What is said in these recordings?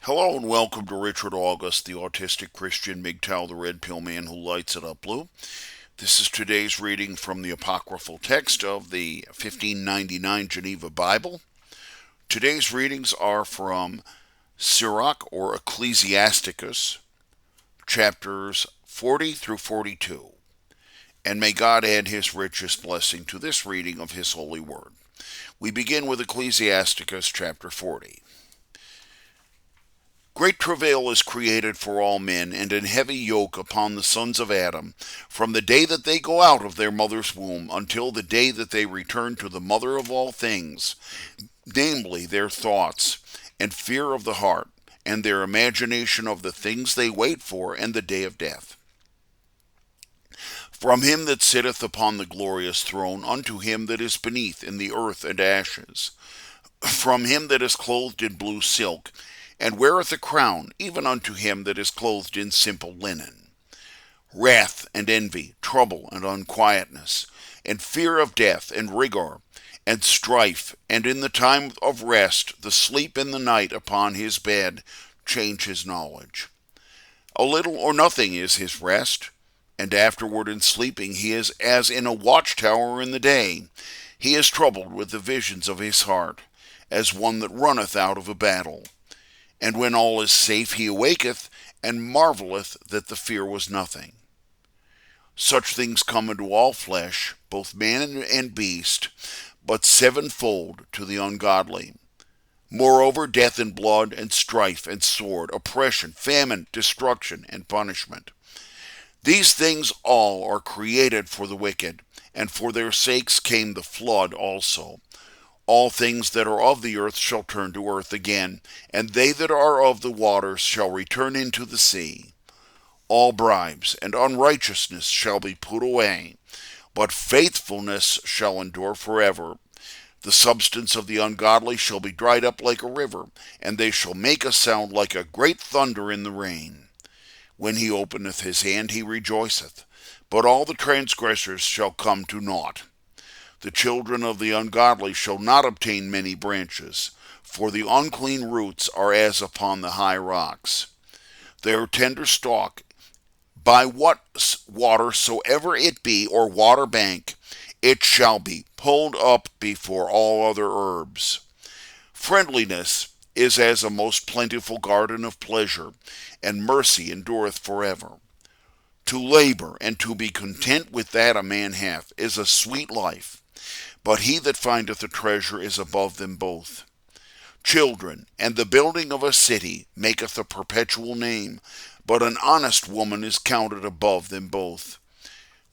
Hello and welcome to Richard August, the autistic Christian MGTOW, the red pill man who lights it up blue. This is today's reading from the apocryphal text of the 1599 Geneva Bible. Today's readings are from Sirach or Ecclesiasticus, chapters 40 through 42. And may God add his richest blessing to this reading of his holy word. We begin with Ecclesiasticus chapter 40. Great travail is created for all men, and an heavy yoke upon the sons of Adam, from the day that they go out of their mother's womb, until the day that they return to the mother of all things, namely their thoughts, and fear of the heart, and their imagination of the things they wait for, and the day of death. From him that sitteth upon the glorious throne, unto him that is beneath in the earth and ashes, from him that is clothed in blue silk, and weareth a crown, even unto him that is clothed in simple linen. Wrath and envy, trouble and unquietness, and fear of death, and rigor, and strife, and in the time of rest, the sleep in the night upon his bed, change his knowledge. A little or nothing is his rest, and afterward in sleeping he is as in a watchtower in the day. He is troubled with the visions of his heart, as one that runneth out of a battle. And when all is safe he awaketh, and marvelleth that the fear was nothing. Such things come into all flesh, both man and beast, but sevenfold to the ungodly. Moreover, death and blood, and strife, and sword, oppression, famine, destruction, and punishment. These things all are created for the wicked, and for their sakes came the flood also. All things that are of the earth shall turn to earth again, and they that are of the waters shall return into the sea. All bribes and unrighteousness shall be put away, but faithfulness shall endure forever. The substance of the ungodly shall be dried up like a river, and they shall make a sound like a great thunder in the rain. When he openeth his hand he rejoiceth, but all the transgressors shall come to naught. The children of the ungodly shall not obtain many branches, for the unclean roots are as upon the high rocks. Their tender stalk, by what water soever it be, or water bank, it shall be pulled up before all other herbs. Friendliness is as a most plentiful garden of pleasure, and mercy endureth forever. To labor and to be content with that a man hath is a sweet life, but he that findeth a treasure is above them both. Children, and the building of a city maketh a perpetual name, but an honest woman is counted above them both.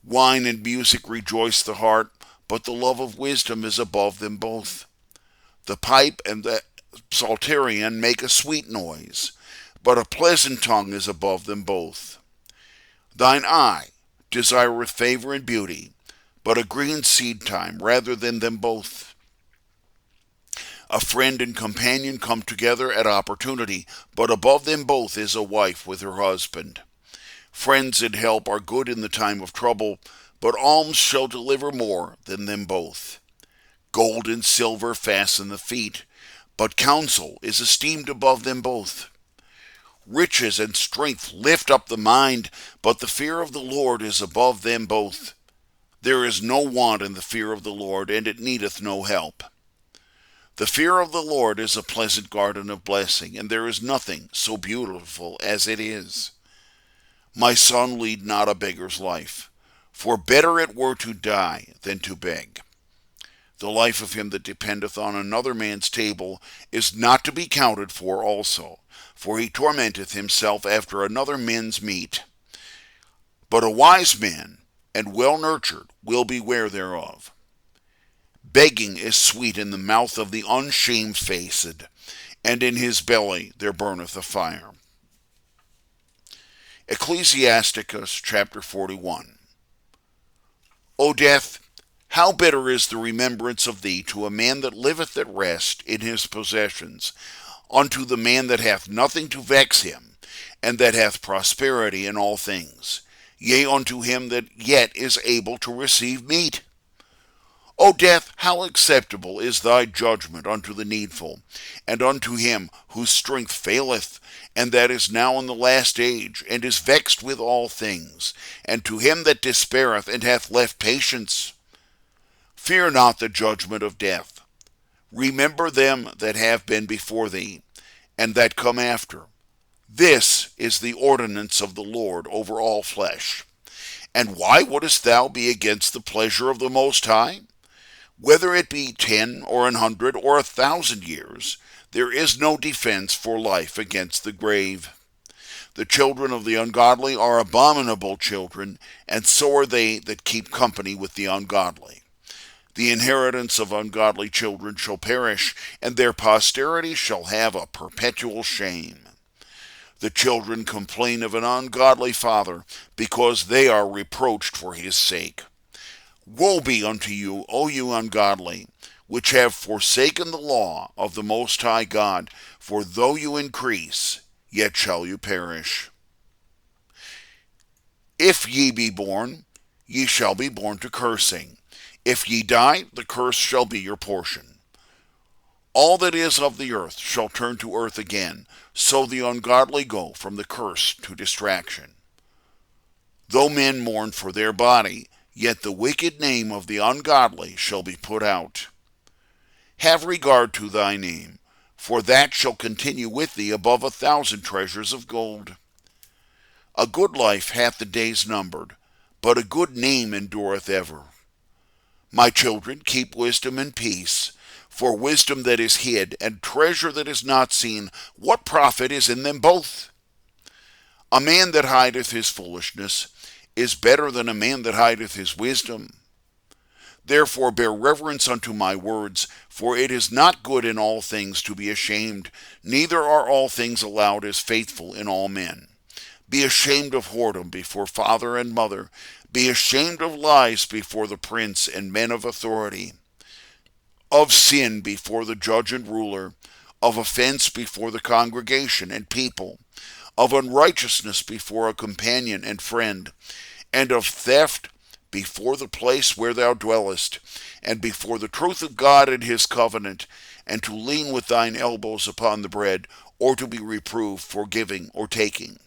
Wine and music rejoice the heart, but the love of wisdom is above them both. The pipe and the psalterian make a sweet noise, but a pleasant tongue is above them both. Thine eye desireth favor and beauty, but a green seed time rather than them both. A friend and companion come together at opportunity, but above them both is a wife with her husband. Friends and help are good in the time of trouble, but alms shall deliver more than them both. Gold and silver fasten the feet, but counsel is esteemed above them both. Riches and strength lift up the mind, but the fear of the Lord is above them both. There is no want in the fear of the Lord, and it needeth no help. The fear of the Lord is a pleasant garden of blessing, and there is nothing so beautiful as it is. My son, lead not a beggar's life, for better it were to die than to beg. The life of him that dependeth on another man's table is not to be counted for also, for he tormenteth himself after another man's meat. But a wise man and well-nurtured will beware thereof. Begging is sweet in the mouth of the unshamefaced, and in his belly there burneth a fire. Ecclesiasticus chapter 41. O death, how bitter is the remembrance of thee to a man that liveth at rest in his possessions, unto the man that hath nothing to vex him, and that hath prosperity in all things, yea, unto him that yet is able to receive meat. O death, how acceptable is thy judgment unto the needful, and unto him whose strength faileth, and that is now in the last age, and is vexed with all things, and to him that despaireth, and hath left patience. Fear not the judgment of death. Remember them that have been before thee, and that come after. This is the ordinance of the Lord over all flesh. And why wouldest thou be against the pleasure of the Most High? Whether it be 10 or 100 or 1,000 years, there is no defense for life against the grave. The children of the ungodly are abominable children, and so are they that keep company with the ungodly. The inheritance of ungodly children shall perish, and their posterity shall have a perpetual shame. The children complain of an ungodly father, because they are reproached for his sake. Woe be unto you, O you ungodly, which have forsaken the law of the Most High God, for though you increase, yet shall you perish. If ye be born, ye shall be born to cursing. If ye die, the curse shall be your portion. All that is of the earth shall turn to earth again, so the ungodly go from the curse to distraction. Though men mourn for their body, yet the wicked name of the ungodly shall be put out. Have regard to thy name, for that shall continue with thee above 1,000 treasures of gold. A good life hath the days numbered, but a good name endureth ever. My children, keep wisdom and peace, for wisdom that is hid, and treasure that is not seen, what profit is in them both? A man that hideth his foolishness is better than a man that hideth his wisdom. Therefore bear reverence unto my words, for it is not good in all things to be ashamed, neither are all things allowed as faithful in all men. Be ashamed of whoredom before father and mother, be ashamed of lies before the prince and men of authority, of sin before the judge and ruler, of offense before the congregation and people, of unrighteousness before a companion and friend, and of theft before the place where thou dwellest, and before the truth of God and his covenant, and to lean with thine elbows upon the bread, or to be reproved for giving or taking,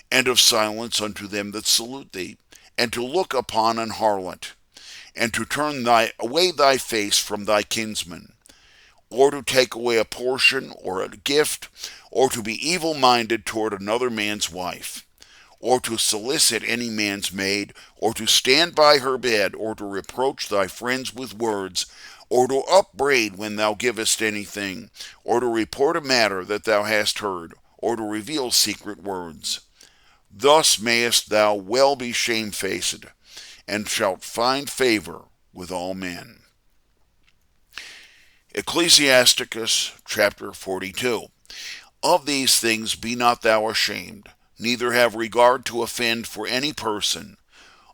and of silence unto them that salute thee, and to look upon an harlot, and to turn away thy face from thy kinsman, or to take away a portion or a gift, or to be evil-minded toward another man's wife, or to solicit any man's maid, or to stand by her bed, or to reproach thy friends with words, or to upbraid when thou givest anything, or to report a matter that thou hast heard, or to reveal secret words. Thus mayest thou well be shamefaced, and shalt find favor with all men. Ecclesiasticus chapter 42. Of these things be not thou ashamed, neither have regard to offend for any person,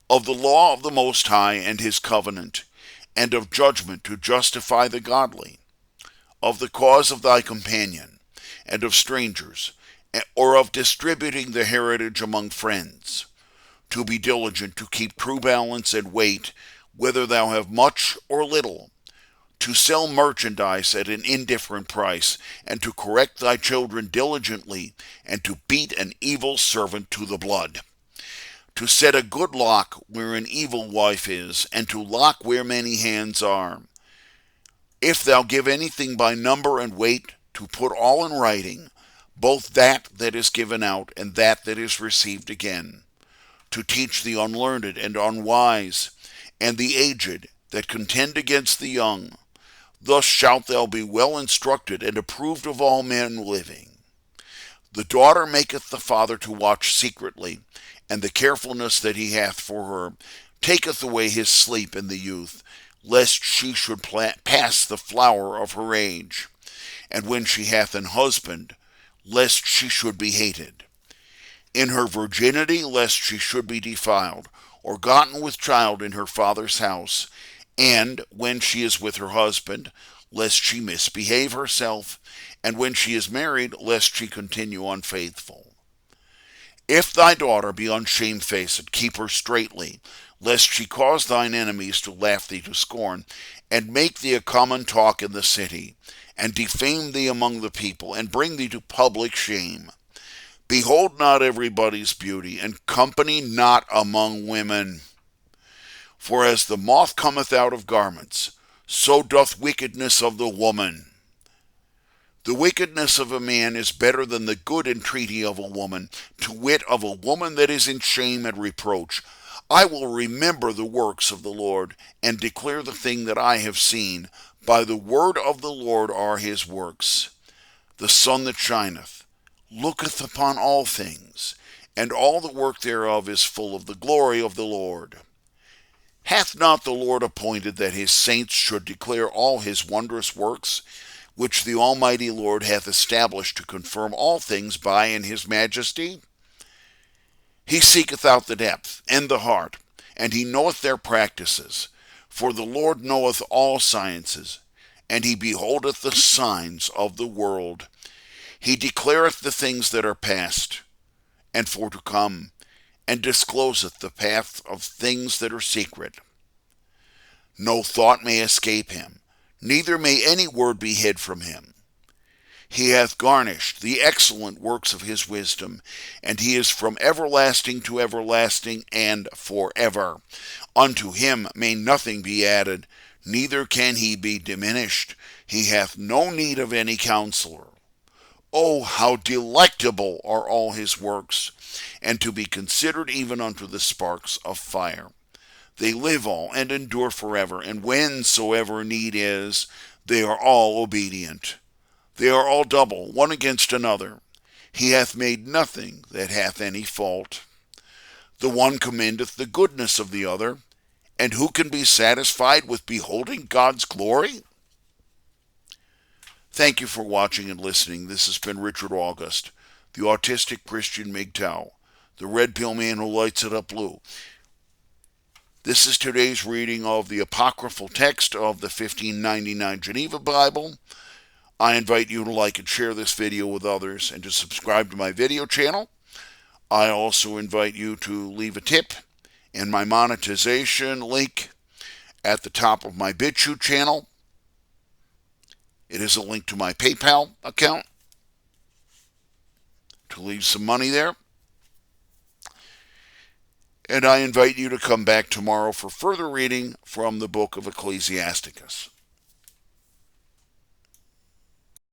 of the law of the Most High and his covenant, and of judgment to justify the godly, of the cause of thy companion, and of strangers, or of distributing the heritage among friends, to be diligent to keep true balance and weight, whether thou have much or little, to sell merchandise at an indifferent price, and to correct thy children diligently, and to beat an evil servant to the blood, to set a good lock where an evil wife is, and to lock where many hands are. If thou give anything by number and weight, to put all in writing, both that is given out, and that is received again, to teach the unlearned and unwise, and the aged that contend against the young. Thus shalt thou be well instructed and approved of all men living. The daughter maketh the father to watch secretly, and the carefulness that he hath for her taketh away his sleep in the youth, lest she should pass the flower of her age, and when she hath an husband, lest she should be hated. In her virginity, lest she should be defiled, or gotten with child in her father's house, and when she is with her husband, lest she misbehave herself, and when she is married, lest she continue unfaithful. If thy daughter be unshamefaced, keep her straitly, lest she cause thine enemies to laugh thee to scorn, and make thee a common talk in the city, and defame thee among the people, and bring thee to public shame. Behold not everybody's beauty, and company not among women. For as the moth cometh out of garments, so doth wickedness of the woman. The wickedness of a man is better than the good entreaty of a woman, to wit, of a woman that is in shame and reproach. I will remember the works of the Lord, and declare the thing that I have seen. By the word of the Lord are his works. The sun that shineth looketh upon all things, and all the work thereof is full of the glory of the Lord. Hath not the Lord appointed that his saints should declare all his wondrous works, which the Almighty Lord hath established to confirm all things by in his majesty? He seeketh out the depth and the heart, and he knoweth their practices. For the Lord knoweth all sciences, and he beholdeth the signs of the world. He declareth the things that are past, and for to come, and discloseth the path of things that are secret. No thought may escape him, neither may any word be hid from him. He hath garnished the excellent works of his wisdom, and he is from everlasting to everlasting and forever. Unto him may nothing be added, neither can he be diminished. He hath no need of any counselor. Oh, how delectable are all his works, and to be considered even unto the sparks of fire. They live all and endure forever, and whensoever need is, they are all obedient. They are all double, one against another. He hath made nothing that hath any fault. The one commendeth the goodness of the other, and who can be satisfied with beholding God's glory? Thank you for watching and listening. This has been Richard August, the autistic Christian MGTOW, the red pill man who lights it up blue. This is today's reading of the apocryphal text of the 1599 Geneva Bible. I invite you to like and share this video with others and to subscribe to my video channel. I also invite you to leave a tip in my monetization link at the top of my BitChute channel. It is a link to my PayPal account to leave some money there. And I invite you to come back tomorrow for further reading from the book of Ecclesiasticus.